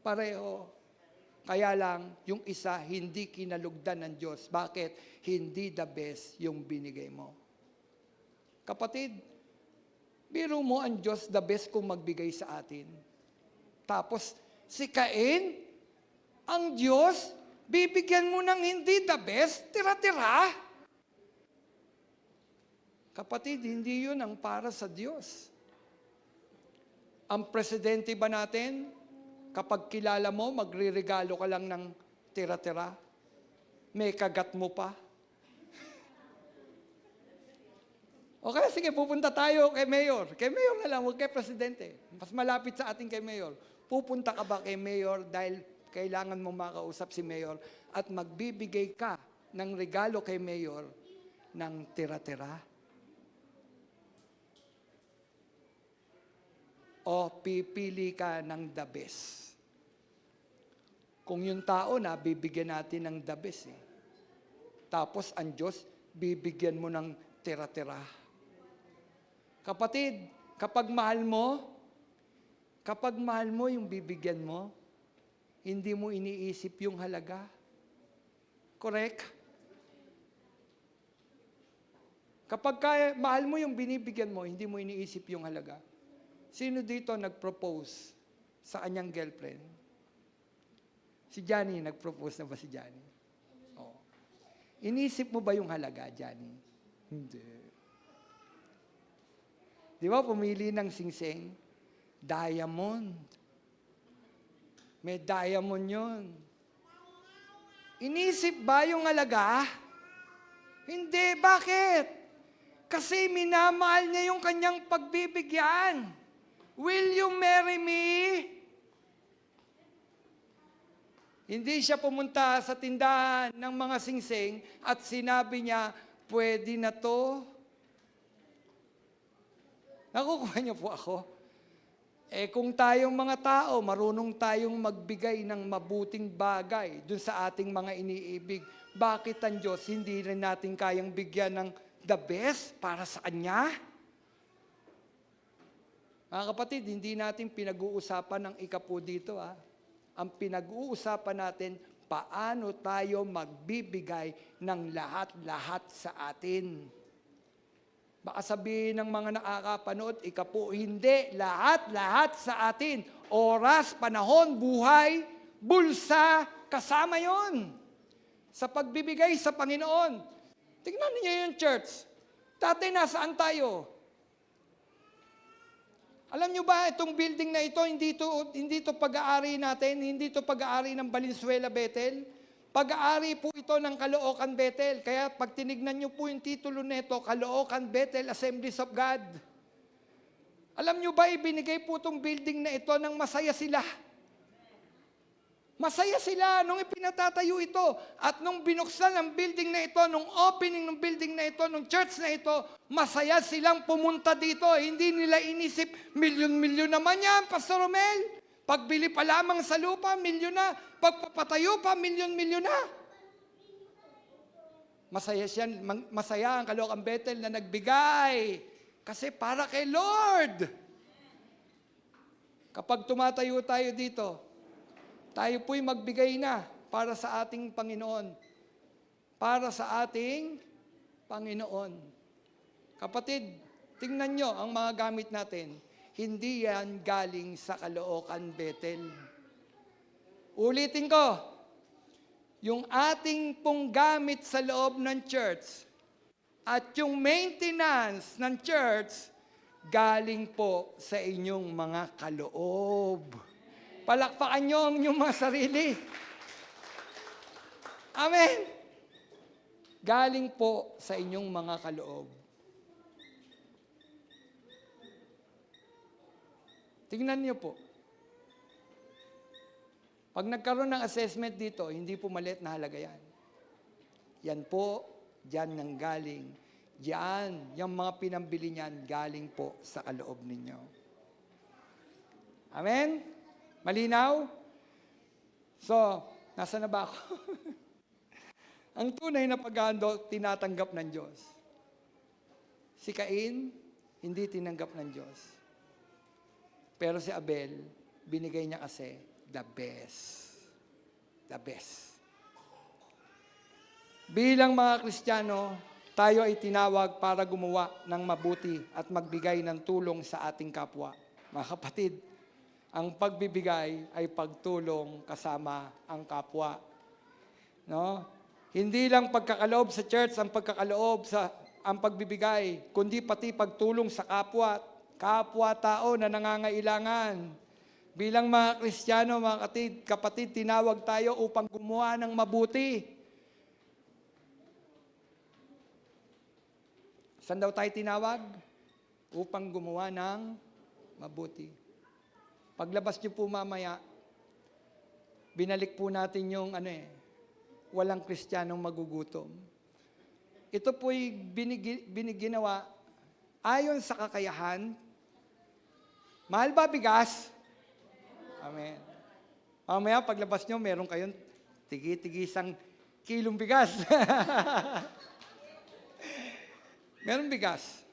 Pareho. Kaya lang, yung isa hindi kinalugdan ng Diyos. Bakit? Hindi the best yung binigay mo. Kapatid, biro mo ang Diyos the best kung magbigay sa atin. Tapos, si Cain, ang Diyos, bibigyan mo ng hindi the best, tira-tira. Kapatid, hindi yun ang para sa Diyos. Ang presidente ba natin, kapag kilala mo, magre-regalo ka lang ng tira-tira? May kagat mo pa? Okay, sige, pupunta tayo kay Mayor. Kay Mayor na lang, huwag kay Presidente. Mas malapit sa ating kay Mayor. Pupunta ka ba kay Mayor dahil kailangan mo makausap si Mayor at magbibigay ka ng regalo kay Mayor ng tira-tira? O pipili ka ng the best? Kung yung tao na, bibigyan natin ng the best Tapos ang Diyos, bibigyan mo ng tira-tira. Kapatid, kapag mahal mo yung bibigyan mo, hindi mo iniisip yung halaga. Correct? Kapag mahal mo yung binibigyan mo, hindi mo iniisip yung halaga. Sino dito nag-propose sa kanyang girlfriend? Si Johnny, nag-propose na ba si Johnny? Oo. Inisip mo ba yung halaga, Johnny? Hindi. Di ba, pumili ng singsing? Diamond. May diamond yun. Inisip ba yung halaga? Hindi. Bakit? Kasi minamahal niya yung kanyang pagbibigyan. Will you marry me? Hindi siya pumunta sa tindahan ng mga singsing at sinabi niya, pwede na to. Nakukuha niyo po ako? Kung tayong mga tao, marunong tayong magbigay ng mabuting bagay dun sa ating mga iniibig, bakit ang Diyos hindi rin natin kayang bigyan ng the best para sa Kanya? Mga kapatid, hindi natin pinag-uusapan ng ikapu dito. Ang pinag-uusapan natin, paano tayo magbibigay ng lahat-lahat sa atin. Baka sabihin ng mga nakakapanood, ikapu, hindi, lahat-lahat sa atin. Oras, panahon, buhay, bulsa, kasama yon sa pagbibigay sa Panginoon. Tingnan niyo yung church. Dati nasaan tayo? Alam niyo ba, itong building na ito, hindi to pag-aari natin, hindi to pag-aari ng Valenzuela Bethel. Pag-aari po ito ng Caloocan Bethel. Kaya pag tinignan niyo po yung titulo nito, Caloocan Bethel Assemblies of God. Alam niyo ba, ibinigay po itong building na ito nang masaya sila. Masaya sila nung ipinatatayo ito. At nung binuksan ang building na ito, nung opening ng building na ito, nung church na ito, masaya silang pumunta dito. Hindi nila inisip, milyon-milyon naman yan, Pastor Romel. Pagbili pa lamang sa lupa, milyon na. Pagpapatayo pa, milyon-milyon na. Masaya ang Caloocan Bethel na nagbigay. Kasi para kay Lord. Kapag tumatayo tayo dito, tayo po'y magbigay na para sa ating Panginoon. Para sa ating Panginoon. Kapatid, tingnan nyo ang mga gamit natin. Hindi yan galing sa Caloocan Bethel. Ulitin ko, yung ating pong gamit sa loob ng church at yung maintenance ng church, galing po sa inyong mga kaloob. Palakpakan nyo ang inyong mga sarili. Amen. Galing po sa inyong mga kaloob. Tingnan niyo po. Pag nagkaroon ng assessment dito, hindi po maliit na halaga yan. Yan po, diyan nang galing. Diyan, yung mga pinambili niyan, galing po sa kaloob ninyo. Amen? Malinaw? So, nasa na ba ako? Ang tunay na pag-ahandog, tinatanggap ng Diyos. Si Cain, hindi tinanggap ng Diyos. Pero si Abel, binigay niya kasi the best. The best. Bilang mga Kristiyano, tayo ay tinawag para gumawa ng mabuti at magbigay ng tulong sa ating kapwa. Mga kapatid, ang pagbibigay ay pagtulong kasama ang kapwa. No? Hindi lang pagkakaloob sa church ang pagkakaloob sa ang pagbibigay, kundi pati pagtulong sa kapwa-tao na nangangailangan. Bilang mga Kristiyano, mga kapatid, tinawag tayo upang gumawa ng mabuti. Saan daw tayo tinawag? Upang gumawa ng mabuti. Paglabas niyo po mamaya, binalik po natin yung walang Kristiyanong magugutom. Ito po'y biniginawa ayon sa kakayahan. Mahal ba bigas? Amen. Mamaya paglabas niyo, meron kayong tigi-tigisang kilong bigas. Meron bigas.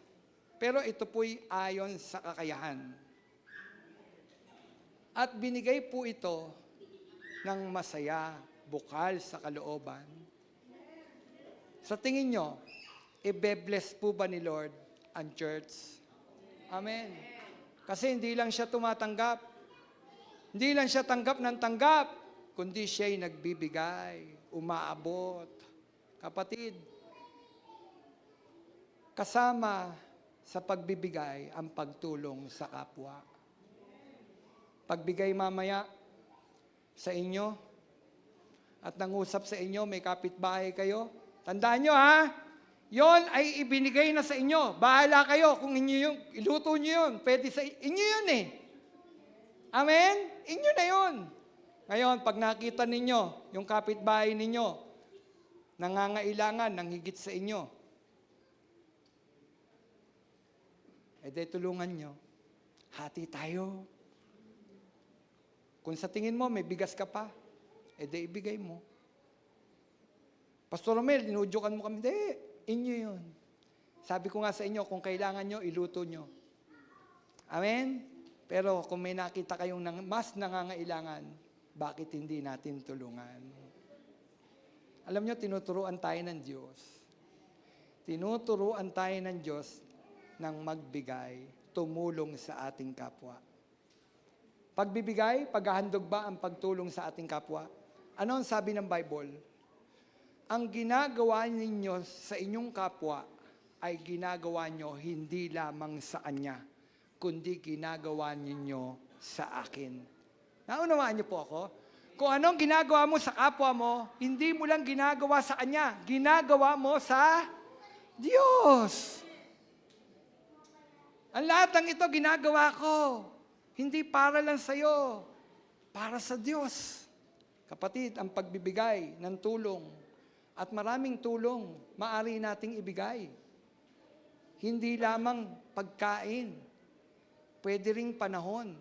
Pero ito po'y ayon sa kakayahan. At binigay po ito ng masaya, bukal sa kalooban. Sa tingin nyo, i-bless po ba ni Lord ang church? Amen. Kasi hindi lang siya tumatanggap. Hindi lang siya tanggap ng tanggap, kundi siya'y nagbibigay, umaabot. Kapatid, kasama sa pagbibigay ang pagtulong sa kapwa. Pagbigay mamaya sa inyo at nangusap sa inyo, may kapitbahay kayo. Tandaan nyo yon ay ibinigay na sa inyo. Bahala kayo kung inyo yung, iluto nyo yun. Pwede sa inyo yun Amen? Inyo na yun. Ngayon, pag nakita ninyo, yung kapitbahay ninyo, nangangailangan ng higit sa inyo, di tulungan nyo. Hati tayo. Kung sa tingin mo, may bigas ka pa, di ibigay mo. Pastor Romel, dinudyukan mo kami. Hindi, inyo yun. Sabi ko nga sa inyo, kung kailangan nyo, iluto nyo. Amen? Pero kung may nakita kayong mas nangangailangan, bakit hindi natin tulungan? Alam nyo, tinuturuan tayo ng Diyos. Tinuturuan tayo ng Diyos ng magbigay, tumulong sa ating kapwa. Pagbibigay, paghahandog ba ang pagtulong sa ating kapwa? Ano ang sabi ng Bible? Ang ginagawa ninyo sa inyong kapwa ay ginagawa nyo hindi lamang sa Kanya, kundi ginagawa ninyo sa akin. Naunawaan niyo po ako? Kung anong ginagawa mo sa kapwa mo, hindi mo lang ginagawa sa Kanya, ginagawa mo sa Diyos. Ang lahat ng ito ginagawa ko, hindi para lang sa iyo, para sa Diyos. Kapatid, ang pagbibigay ng tulong at maraming tulong maaari nating ibigay. Hindi lamang pagkain, pwede ring panahon.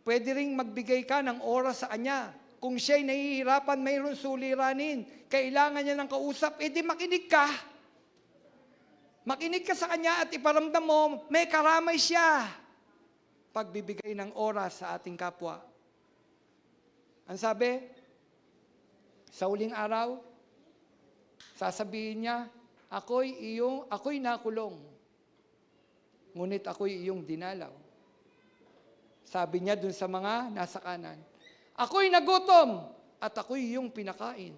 Pwede ring magbigay ka ng oras sa Kanya. Kung siya'y nahihirapan, mayroon suliranin, kailangan niya ng kausap, di makinig ka. Makinig ka sa Kanya at iparamdam mo, may karamay siya. Pagbibigay ng oras sa ating kapwa. Ang sabi, sa huling araw, sasabihin niya, ako'y nakulong, ngunit ako'y iyong dinalaw. Sabi niya dun sa mga nasa kanan, ako'y nagutom at ako'y iyong pinakain.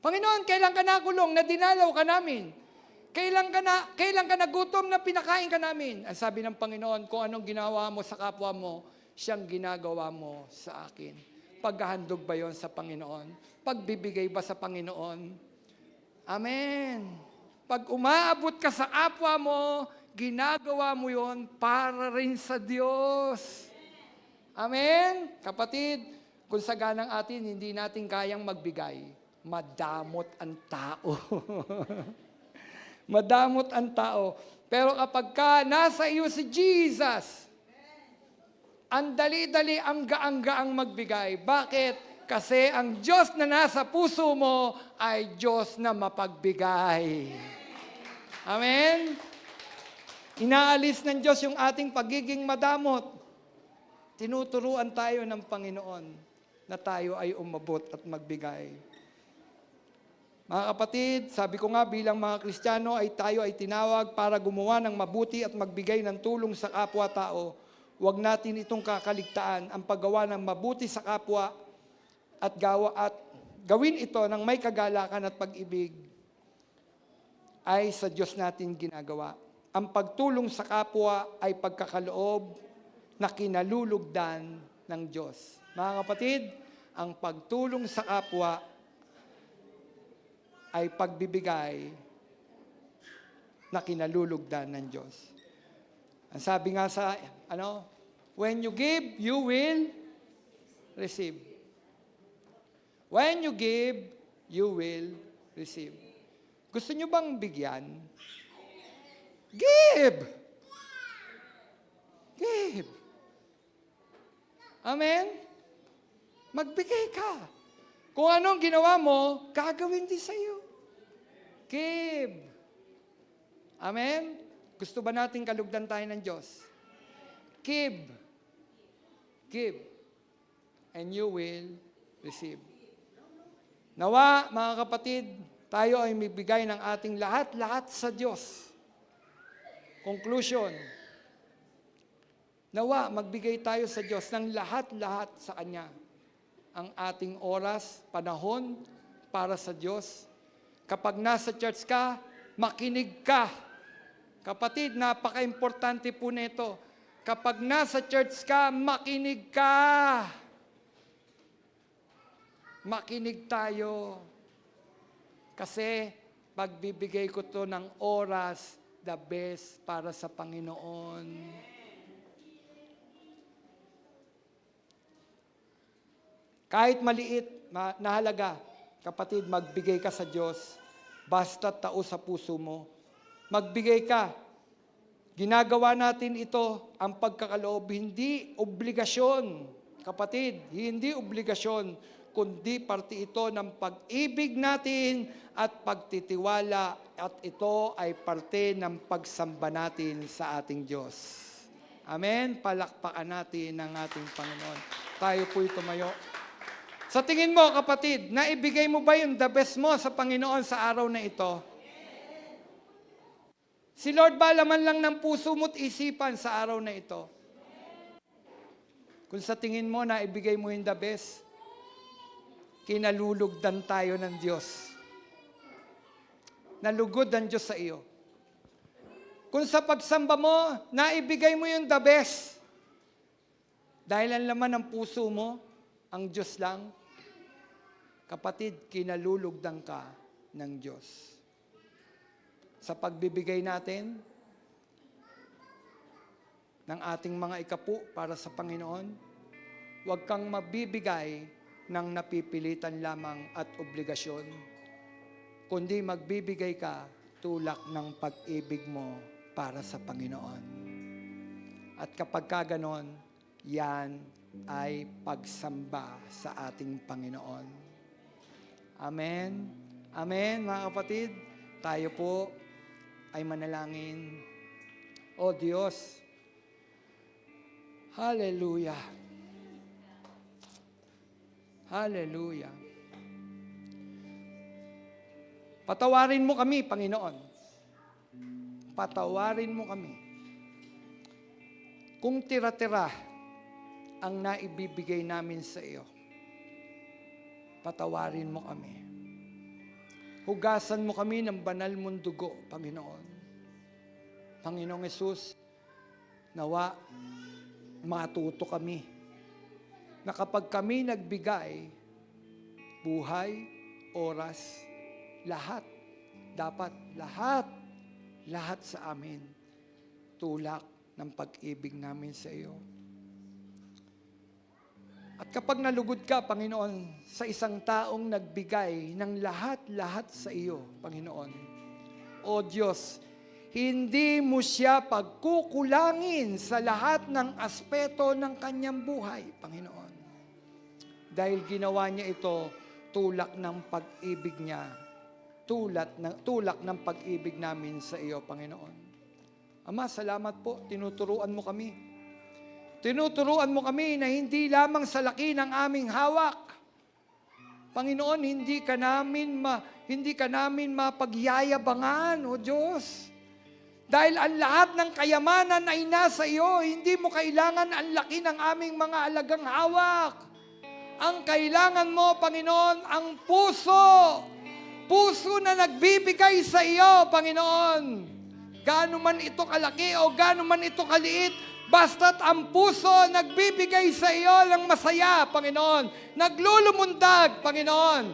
Panginoon, kailan ka nakulong na dinalaw ka namin? Kailan ka nagutom na pinakain ka namin? Ang sabi ng Panginoon, kung anong ginawa mo sa kapwa mo, siyang ginagawa mo sa akin. Paghahandog ba yon sa Panginoon? Pagbibigay ba sa Panginoon? Amen. Pag umaabot ka sa kapwa mo, ginagawa mo yon para rin sa Diyos. Amen? Kapatid, kung sa ganang atin, hindi natin kayang magbigay, madamot ang tao. Madamot ang tao. Pero kapag ka nasa iyo si Jesus, ang dali-dali, ang gaang-gaang magbigay. Bakit? Kasi ang Diyos na nasa puso mo ay Diyos na mapagbigay. Amen? Inaalis ng Diyos yung ating pagiging madamot. Tinuturuan tayo ng Panginoon na tayo ay umabot at magbigay. Mga kapatid, sabi ko nga bilang mga Kristiyano ay tayo ay tinawag para gumawa ng mabuti at magbigay ng tulong sa kapwa-tao. Huwag natin itong kakaligtaan ang paggawa ng mabuti sa kapwa at gawin ito ng may kagalakan at pag-ibig ay sa Diyos natin ginagawa. Ang pagtulong sa kapwa ay pagkakaloob na kinalulugdan ng Diyos. Mga kapatid, ang pagtulong sa kapwa ay pagbibigay na kinalulugdan ng Diyos. Ang sabi nga sa, when you give, you will receive. When you give, you will receive. Gusto nyo bang bigyan? Give! Give! Amen? Magbigay ka. Kung anong ginawa mo, gagawin din sa iyo. Give. Amen? Gusto ba nating kalugdan tayo ng Diyos? Give. Give. And you will receive. Nawa, mga kapatid, tayo ay mibigay ng ating lahat-lahat sa Diyos. Conclusion. Nawa, magbigay tayo sa Diyos ng lahat-lahat sa Kanya. Ang ating oras, panahon para sa Diyos. Kapag nasa church ka, makinig ka. Kapatid, napaka-importante po nito. Kapag nasa church ka, makinig ka. Makinig tayo. Kasi pagbibigay ko to ng oras, the best para sa Panginoon. Kahit maliit na halaga, kapatid, magbigay ka sa Diyos. Basta tao sa puso mo. Magbigay ka. Ginagawa natin ito, ang pagkakaloob, hindi obligasyon. Kapatid, hindi obligasyon, kundi parte ito ng pag-ibig natin at pagtitiwala, at ito ay parte ng pagsamba natin sa ating Diyos. Amen? Palakpakan natin ang ating Panginoon. Tayo po'y tumayo. Sa tingin mo, kapatid, naibigay mo ba yung the best mo sa Panginoon sa araw na ito? Si Lord ba laman lang ng puso mo't isipan sa araw na ito? Kung sa tingin mo na ibigay mo yung the best, kinalulugdan tayo ng Diyos. Nalugod ang Diyos sa iyo. Kung sa pagsamba mo, naibigay mo yung the best, dahil ang laman ng puso mo, ang Diyos lang, kapatid, kinalulugdan ka ng Diyos. Sa pagbibigay natin ng ating mga ikapu para sa Panginoon, huwag kang mabibigay ng napipilitan lamang at obligasyon, kundi magbibigay ka tulak ng pag-ibig mo para sa Panginoon. At kapag kaganon, yan ay pagsamba sa ating Panginoon. Amen? Amen, mga kapatid? Tayo po ay manalangin. O Diyos, hallelujah. Hallelujah. Patawarin mo kami, Panginoon. Patawarin mo kami. Kung tira-tira ang naibibigay namin sa iyo, patawarin mo kami. Hugasan mo kami ng banal mong dugo, Panginoon. Panginoong Hesus, nawa, matuto kami na kapag kami nagbigay, buhay, oras, lahat, dapat lahat sa amin, tulak ng pag-ibig namin sa iyo. At kapag nalugod ka, Panginoon, sa isang taong nagbigay ng lahat sa iyo, Panginoon, o Diyos, hindi mo siya pagkukulangin sa lahat ng aspeto ng kanyang buhay, Panginoon. Dahil ginawa niya ito, tulak ng pag-ibig niya, tulak ng pag-ibig namin sa iyo, Panginoon. Ama, salamat po, tinuturuan mo kami. Tinuturuan mo kami na hindi lamang sa laki ng aming hawak. Panginoon, hindi ka namin mapagyayabangan, O Diyos. Dahil ang lahat ng kayamanan ay nasa iyo, hindi mo kailangan ang laki ng aming mga alagang hawak. Ang kailangan mo, Panginoon, ang puso. Puso na nagbibigay sa iyo, Panginoon. Gaano man ito kalaki o gaano man ito kaliit, basta't ang puso nagbibigay sa iyo ng masaya, Panginoon. Naglulumundag, Panginoon.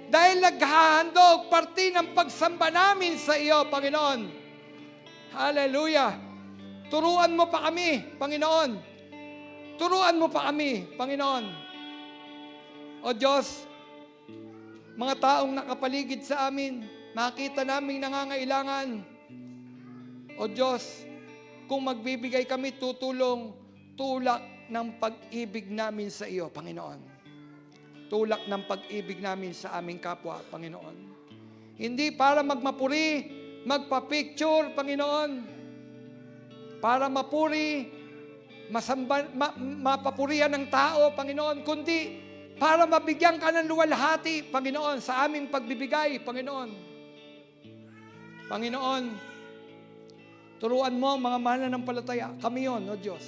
Dahil naghahandog, parte ng pagsamba namin sa iyo, Panginoon. Hallelujah. Turuan mo pa kami, Panginoon. Turuan mo pa kami, Panginoon. O Diyos, mga taong nakapaligid sa amin, makita naming nangangailangan. O Diyos, kung magbibigay kami, tutulong, tulak ng pag-ibig namin sa iyo, Panginoon. Tulak ng pag-ibig namin sa aming kapwa, Panginoon. Hindi para magmapuri, magpa-picture, Panginoon. Para mapuri, mapapurihan ng tao, Panginoon. Kundi para mabigyan ka ng luwalhati, Panginoon, sa aming pagbibigay, Panginoon. Panginoon, turuan mo ang mga mananampalataya. Kami yon, O Diyos.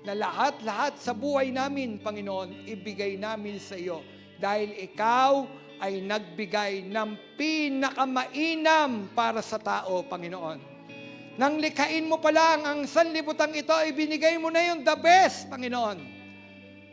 Na lahat sa buhay namin, Panginoon, ibigay namin sa iyo. Dahil ikaw ay nagbigay ng pinakamainam para sa tao, Panginoon. Nang likhain mo pa lang ang sanlibutan ito, ibinigay mo na yung the best, Panginoon.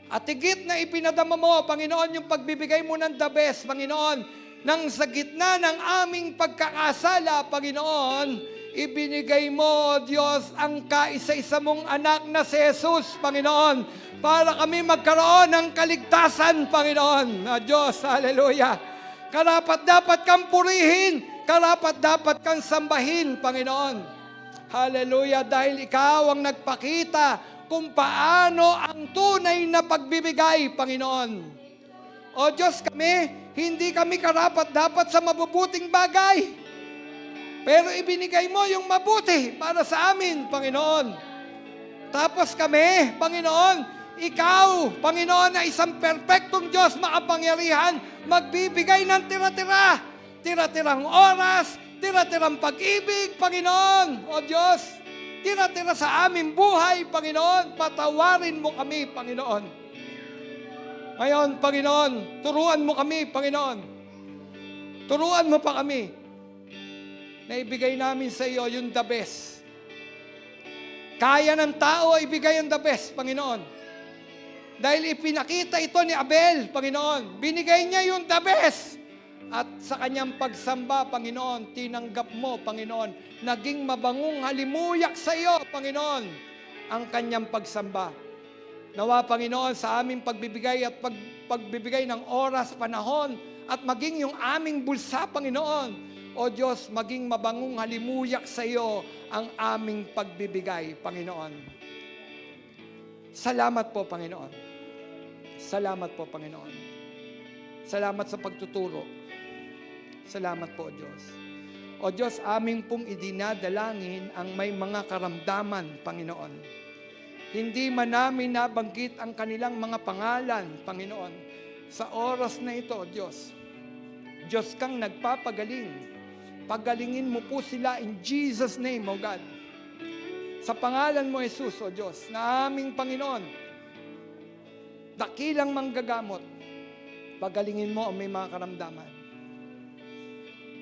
At higit na ipinadama mo, Panginoon, yung pagbibigay mo ng the best, Panginoon, nang sa gitna ng aming pagkakasala, Panginoon, ibinigay mo, Diyos, ang kaisa-isa mong anak na si Jesus, Panginoon, para kami magkaroon ng kaligtasan, Panginoon. Diyos, hallelujah. Karapat dapat kang purihin, karapat dapat kang sambahin, Panginoon. Hallelujah, dahil ikaw ang nagpakita kung paano ang tunay na pagbibigay, Panginoon. O Diyos, hindi kami karapat-dapat sa mabubuting bagay. Pero ibinigay mo yung mabuti para sa amin, Panginoon. Tapos kami, Panginoon, ikaw, Panginoon, na isang perpektong Diyos, makapangyarihan, magbibigay ng tira-tira. Tira-tirang oras, tira-tirang pag-ibig, Panginoon. O Diyos, tira-tira sa aming buhay, Panginoon. Patawarin mo kami, Panginoon. Ngayon, Panginoon, turuan mo kami, Panginoon. Turuan mo pa kami na ibigay namin sa iyo yung the best. Kaya ng tao ibigay ang the best, Panginoon. Dahil ipinakita ito ni Abel, Panginoon. Binigay niya yung the best. At sa kanyang pagsamba, Panginoon, tinanggap mo, Panginoon. Naging mabangong halimuyak sa iyo, Panginoon, ang kanyang pagsamba. Nawa, Panginoon, sa aming pagbibigay at pagbibigay ng oras, panahon, at maging yung aming bulsa, Panginoon. O Diyos, maging mabangong halimuyak sa iyo ang aming pagbibigay, Panginoon. Salamat po, Panginoon. Salamat po, Panginoon. Salamat sa pagtuturo. Salamat po, Diyos. O Diyos, aming pong idinadalangin ang may mga karamdaman, Panginoon. Hindi man namin nabanggit ang kanilang mga pangalan, Panginoon. Sa oras na ito, Diyos. Diyos kang nagpapagaling. Pagalingin mo po sila in Jesus' name, O God. Sa pangalan mo, Jesus, O Diyos, na aming Panginoon, dakilang manggagamot, pagalingin mo ang may mga karamdaman.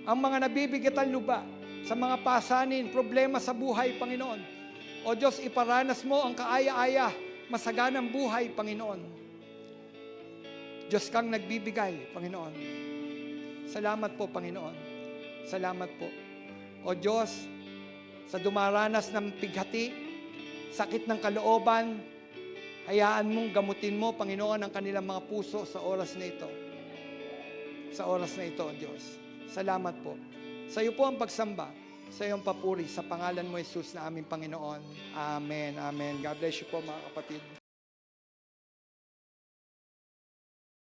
Ang mga nabibigatan luba, sa mga pasanin, problema sa buhay, Panginoon. O Diyos, iparanas mo ang kaaya-aya, masaganang buhay, Panginoon. Diyos kang nagbibigay, Panginoon. Salamat po, Panginoon. Salamat po. O Diyos, sa dumaranas ng pighati, sakit ng kalooban, hayaan mong gamutin mo, Panginoon, ang kanilang mga puso sa oras na ito. Sa oras na ito, O Diyos. Salamat po. Sa iyo po ang pagsamba, sa iyong papuri, sa pangalan mo, Jesus, na aming Panginoon. Amen. Amen. God bless you po, mga kapatid.